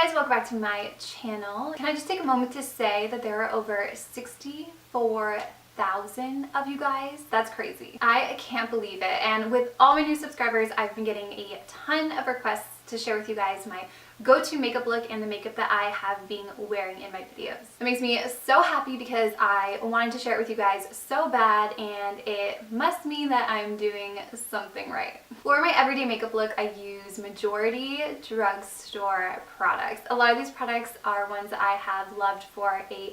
Hey guys, welcome back to my channel. Can I just take a moment to say that there are over 64,000 of you guys? That's crazy. I can't believe it. And with all my new subscribers, I've been getting a ton of requests to share with you guys my go-to makeup look and the makeup that I have been wearing in my videos. It makes me so happy because I wanted to share it with you guys so bad, and it must mean that I'm doing something right. For my everyday makeup look, I use majority drugstore products. A lot of these products are ones that I have loved for a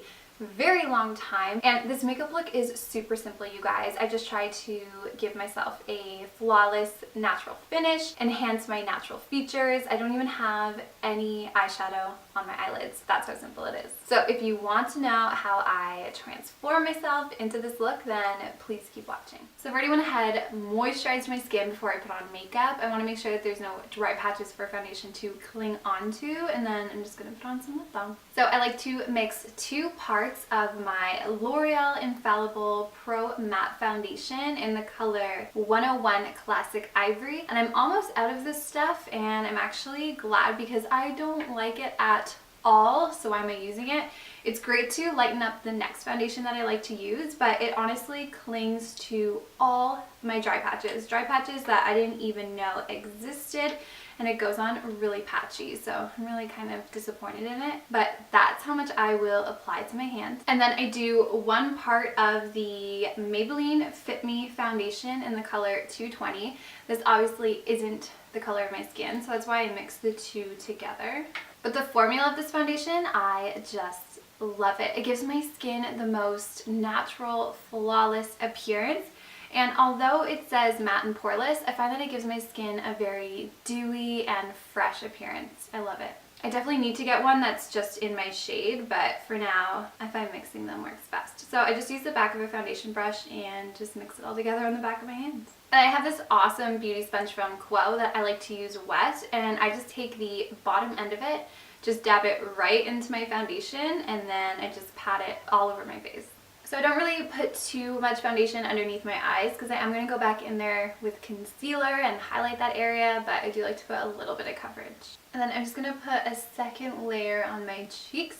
very long time, and this makeup look is super simple, you guys. I just try to give myself a flawless natural finish, enhance my natural features. I don't even have any eyeshadow on my eyelids. That's how simple it is. So if you want to know how I transform myself into this look, then please keep watching. So I've already went ahead, moisturized my skin before I put on makeup. I want to make sure that there's no dry patches for foundation to cling onto, and then I'm just going to put on some lip balm. So I like to mix 2 parts of my L'Oreal Infallible Pro Matte Foundation in the color 101 Classic Ivory. And I'm almost out of this stuff, and I'm actually glad because I don't like it at all. So why am I using it? It's great to lighten up the next foundation that I like to use, but it honestly clings to all my dry patches that I didn't even know existed, and it goes on really patchy, so I'm really kind of disappointed in it. But that's how much I will apply to my hand. And then I do 1 part of the Maybelline Fit Me foundation in the color 220. This obviously isn't the color of my skin, so that's why I mix the 2 together. But the formula of this foundation, I just love it. It gives my skin the most natural, flawless appearance. And although it says matte and poreless, I find that it gives my skin a very dewy and fresh appearance. I love it. I definitely need to get one that's just in my shade, but for now, I find mixing them works best. So I just use the back of a foundation brush and just mix it all together on the back of my hands. And I have this awesome beauty sponge from Quo that I like to use wet, and I just take the bottom end of it, just dab it right into my foundation, and then I just pat it all over my face. So I don't really put too much foundation underneath my eyes because I am going to go back in there with concealer and highlight that area, but I do like to put a little bit of coverage. And then I'm just going to put a second layer on my cheeks.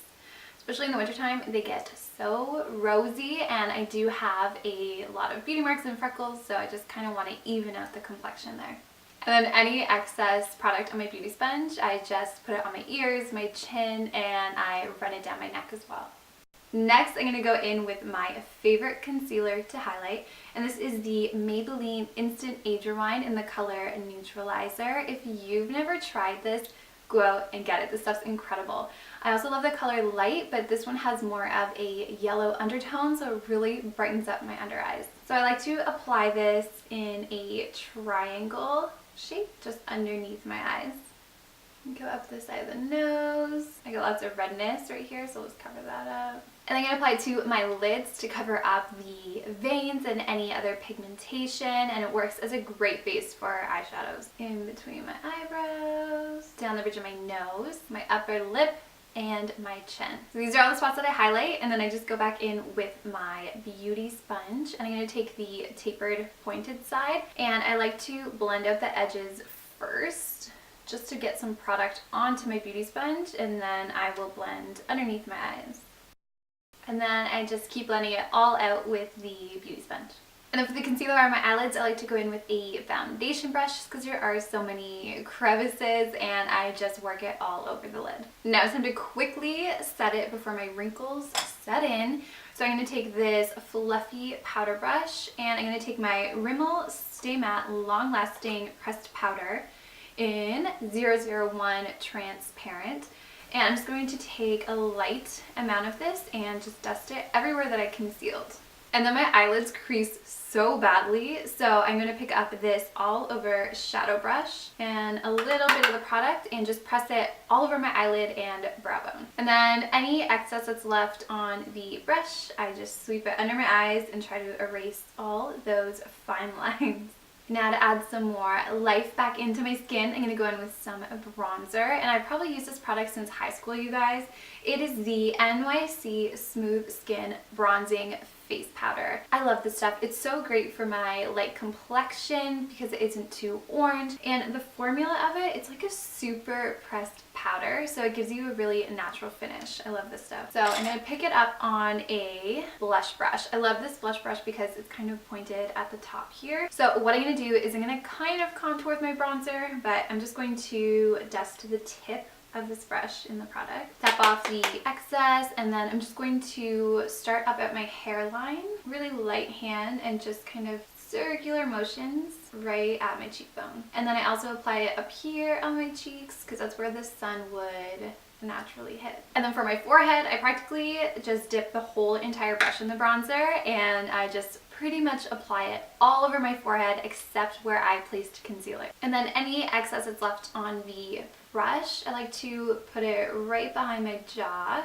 Especially in the wintertime, they get so rosy, and I do have a lot of beauty marks and freckles, so I just kind of want to even out the complexion there. And then any excess product on my beauty sponge, I just put it on my ears, my chin, and I run it down my neck as well. Next, I'm going to go in with my favorite concealer to highlight, and this is the Maybelline Instant Age Rewind in the color Neutralizer. If you've never tried this, go out and get it. This stuff's incredible. I also love the color Light, but this one has more of a yellow undertone, so it really brightens up my under eyes. So I like to apply this in a triangle shape just underneath my eyes. Go up the side of the nose. I get lots of redness right here, so let's cover that up. And I'm going to apply it to my lids to cover up the veins and any other pigmentation, and it works as a great base for eyeshadows. In between my eyebrows, down the bridge of my nose, my upper lip, and my chin. So these are all the spots that I highlight, and then I just go back in with my beauty sponge, and I'm going to take the tapered pointed side, and I like to blend out the edges first just to get some product onto my beauty sponge, and then I will blend underneath my eyes. And then I just keep blending it all out with the beauty sponge. And then for the concealer on my eyelids, I like to go in with a foundation brush just because there are so many crevices, and I just work it all over the lid. Now it's time to quickly set it before my wrinkles set in. So I'm going to take this fluffy powder brush, and I'm going to take my Rimmel Stay Matte Long Lasting Pressed Powder in 001 Transparent. And I'm just going to take a light amount of this and just dust it everywhere that I concealed. And then my eyelids crease so badly, so I'm going to pick up this all over shadow brush and a little bit of the product and just press it all over my eyelid and brow bone. And then any excess that's left on the brush, I just sweep it under my eyes and try to erase all those fine lines. Now to add some more life back into my skin, I'm going to go in with some bronzer, and I've probably used this product since high school, you guys. It is the NYC Smooth Skin Bronzing face powder. I love this stuff. It's so great for my light complexion because it isn't too orange, and the formula of it, it's like a super pressed powder, so it gives you a really natural finish. I love this stuff. So I'm going to pick it up on a blush brush. I love this blush brush because it's kind of pointed at the top here. So what I'm going to do is I'm going to kind of contour with my bronzer, but I'm just going to dust the tip of this brush in the product. Tap off the excess, and then I'm just going to start up at my hairline, really light hand, and just kind of circular motions right at my cheekbone. And then I also apply it up here on my cheeks because that's where the sun would naturally hit. And then for my forehead, I practically just dip the whole entire brush in the bronzer, and I just pretty much apply it all over my forehead except where I placed concealer. And then any excess that's left on the brush, I like to put it right behind my jaw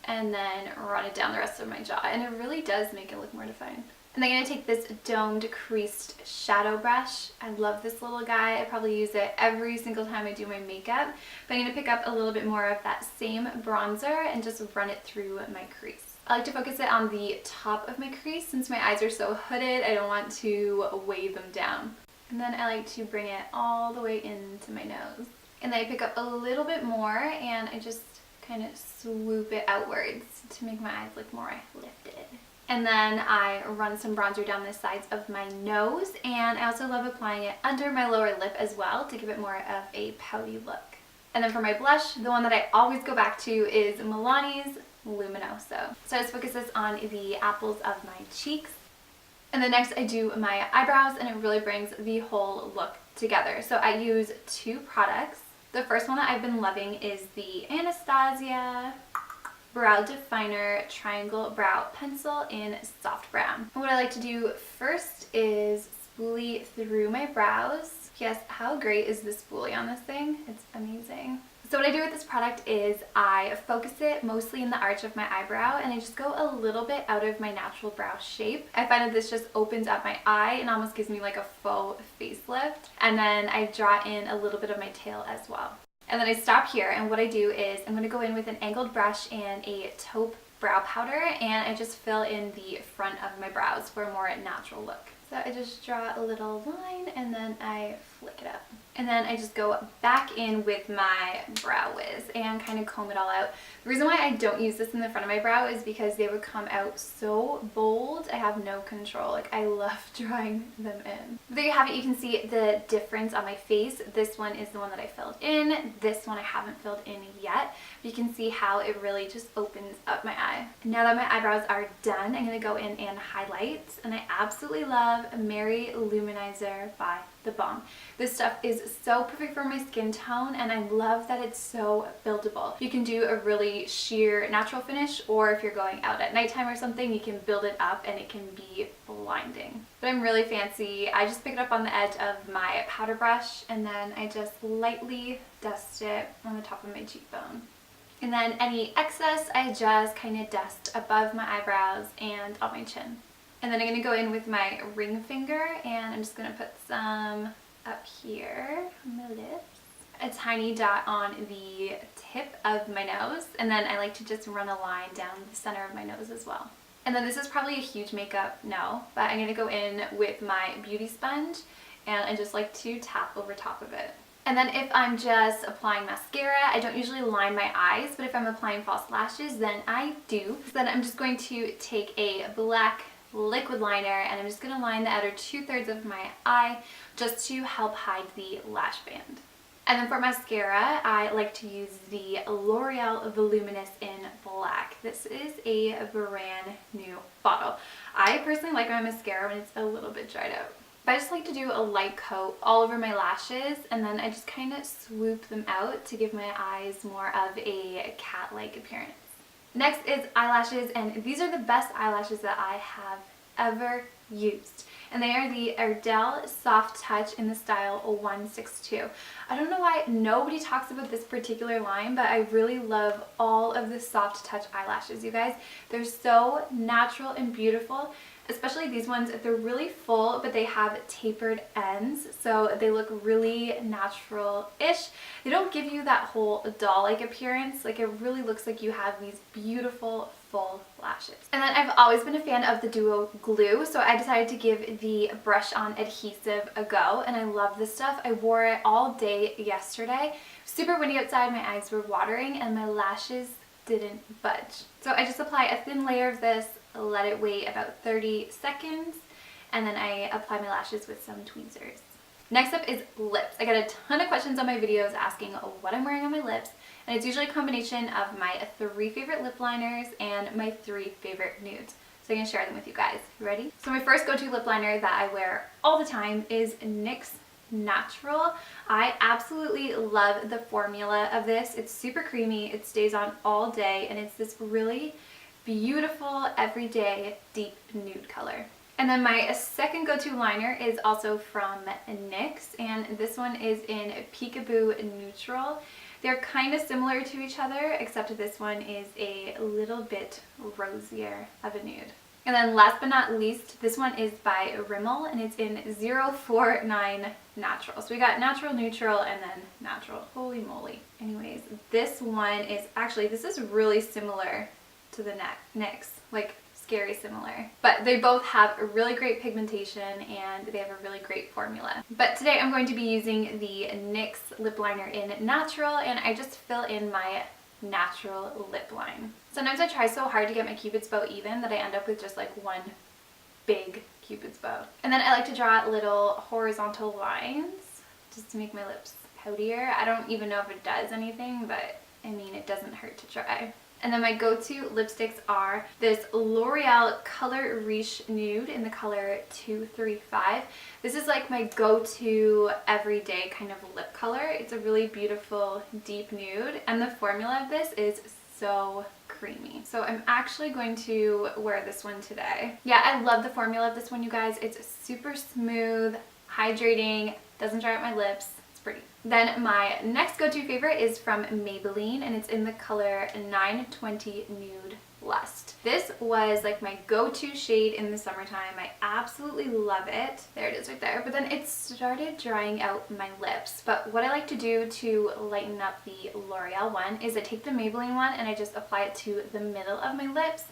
and then run it down the rest of my jaw, and it really does make it look more defined. And then I'm going to take this domed creased shadow brush. I love this little guy. I probably use it every single time I do my makeup. But I'm going to pick up a little bit more of that same bronzer and just run it through my crease. I like to focus it on the top of my crease since my eyes are so hooded. I don't want to weigh them down. And then I like to bring it all the way into my nose. And then I pick up a little bit more and I just kind of swoop it outwards to make my eyes look more lifted. And then I run some bronzer down the sides of my nose, and I also love applying it under my lower lip as well to give it more of a pouty look. And then for my blush, the one that I always go back to is Milani's Luminoso. So I just focus this on the apples of my cheeks. And then next I do my eyebrows, and it really brings the whole look together. So I use two products. The first one that I've been loving is the Anastasia Brow Definer Triangle Brow Pencil in Soft Brown. And what I like to do first is spoolie through my brows. Yes, how great is the spoolie on this thing? It's amazing. So what I do with this product is I focus it mostly in the arch of my eyebrow, and I just go a little bit out of my natural brow shape. I find that this just opens up my eye and almost gives me like a faux facelift. And then I draw in a little bit of my tail as well. And then I stop here, and what I do is I'm going to go in with an angled brush and a taupe brow powder, and I just fill in the front of my brows for a more natural look. So I just draw a little line and then I flick it up. And then I just go back in with my Brow Wiz and kind of comb it all out. The reason why I don't use this in the front of my brow is because they would come out so bold. I have no control. Like, I love drawing them in. But there you have it. You can see the difference on my face. This one is the one that I filled in. This one I haven't filled in yet. But you can see how it really just opens up my eye. Now that my eyebrows are done, I'm going to go in and highlight. And I absolutely love Mary Luminizer by The Balm. This stuff is so perfect for my skin tone, and I love that it's so buildable. You can do a really sheer natural finish, or if you're going out at nighttime or something, you can build it up and it can be blinding. But I'm really fancy. I just pick it up on the edge of my powder brush, and then I just lightly dust it on the top of my cheekbone. And then any excess I just kind of dust above my eyebrows and on my chin. And then I'm going to go in with my ring finger, and I'm just going to put some up here on my lips. A tiny dot on the tip of my nose, and then I like to just run a line down the center of my nose as well. And then this is probably a huge makeup no, but I'm going to go in with my beauty sponge, and I just like to tap over top of it. And then if I'm just applying mascara, I don't usually line my eyes, but if I'm applying false lashes, then I do. So then I'm just going to take a black liquid liner, and I'm just going to line the outer 2/3 of my eye just to help hide the lash band. And then for mascara, I like to use the L'Oreal Voluminous in black. This is a brand new bottle. I personally like my mascara when it's a little bit dried out. But I just like to do a light coat all over my lashes, and then I just kind of swoop them out to give my eyes more of a cat-like appearance. Next is eyelashes, and these are the best eyelashes that I have ever used. And they are the Ardell Soft Touch in the style 162. I don't know why nobody talks about this particular line, but I really love all of the Soft Touch eyelashes, you guys. They're so natural and beautiful. especially these ones. They're really full, but they have tapered ends, so they look really natural-ish. They don't give you that whole doll-like appearance. Like, it really looks like you have these beautiful full lashes. And then I've always been a fan of the Duo glue, so I decided to give the brush on adhesive a go, and I love this stuff. I wore it all day yesterday. Super windy outside, my eyes were watering, and my lashes didn't budge. So I just apply a thin layer of this, let it wait about 30 seconds, and then I apply my lashes with some tweezers. Next up is lips. I got a ton of questions on my videos asking what I'm wearing on my lips, and it's usually a combination of my 3 favorite lip liners and my 3 favorite nudes. So I'm going to share them with you guys. You ready? So my first go-to lip liner that I wear all the time is NYX Natural. I absolutely love the formula of this. It's super creamy, it stays on all day, and it's this really beautiful everyday deep nude color. And then my second go-to liner is also from NYX, and this one is in Peekaboo Neutral. They're kind of similar to each other, except this one is a little bit rosier of a nude. And then last but not least, this one is by Rimmel, and it's in 049 Natural. So we got natural, neutral, and then natural. Holy moly. Anyways, this one is actually, this is really similar to the NYX, like scary similar. But they both have a really great pigmentation and they have a really great formula. But today I'm going to be using the NYX lip liner in Natural, and I just fill in my natural lip line. Sometimes I try so hard to get my cupid's bow even that I end up with just like one big cupid's bow. And then I like to draw little horizontal lines just to make my lips poutier. I don't even know if it does anything, but I mean, it doesn't hurt to try. And then my go-to lipsticks are this L'Oreal Color Riche Nude in the color 235. This is like my go-to everyday kind of lip color. It's a really beautiful deep nude, and the formula of this is so creamy. So I'm actually going to wear this one today. Yeah, I love the formula of this one, you guys. It's super smooth, hydrating, doesn't dry out my lips. Pretty. Then my next go-to favorite is from Maybelline, and it's in the color 920 Nude Lust. This was like my go-to shade in the summertime. I absolutely love it. There it is right there. But then it started drying out my lips. But what I like to do to lighten up the L'Oreal one is I take the Maybelline one and I just apply it to the middle of my lips.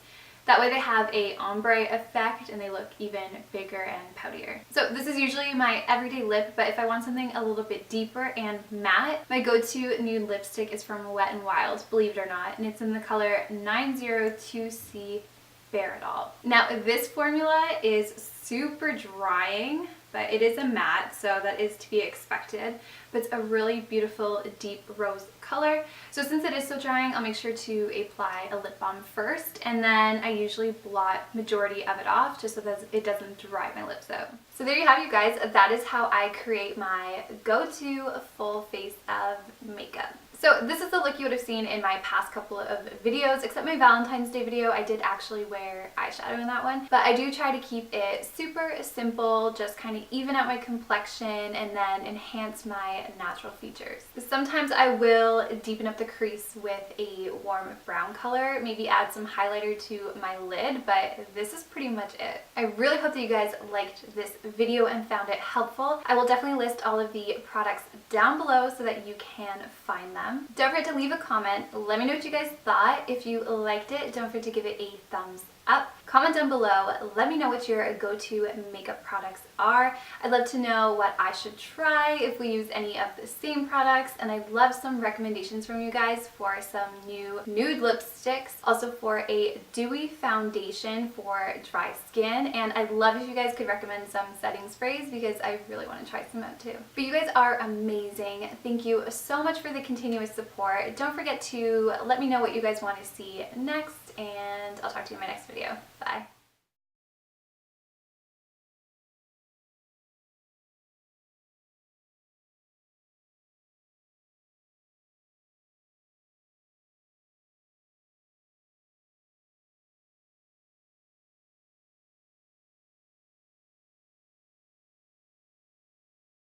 That way they have a ombre effect and they look even bigger and poutier. So this is usually my everyday lip, but if I want something a little bit deeper and matte, my go-to nude lipstick is from Wet n Wild, believe it or not, and it's in the color 902C Baradol. Now this formula is super drying, but it is a matte, so that is to be expected. But it's a really beautiful deep rose color. So since it is so drying, I'll make sure to apply a lip balm first, and then I usually blot majority of it off just so that it doesn't dry my lips out. So there you have it, you guys. That is how I create my go-to full face of makeup. So this is the look you would have seen in my past couple of videos, except my Valentine's Day video. I did actually wear eyeshadow in that one, but I do try to keep it super simple, just kind of even out my complexion and then enhance my natural features. Sometimes I will deepen up the crease with a warm brown color, maybe add some highlighter to my lid, but this is pretty much it. I really hope that you guys liked this video and found it helpful. I will definitely list all of the products down below so that you can find them. Don't forget to leave a comment. Let me know what you guys thought. If you liked it, don't forget to give it a thumbs up. Comment down below. Let me know what your go-to makeup products are. I'd love to know what I should try if we use any of the same products, and I'd love some recommendations from you guys for some new nude lipsticks, also for a dewy foundation for dry skin, and I'd love if you guys could recommend some setting sprays because I really want to try some out too. But you guys are amazing. Thank you so much for the continuous support. Don't forget to let me know what you guys want to see next, and I'll talk to you in my next video. Bye.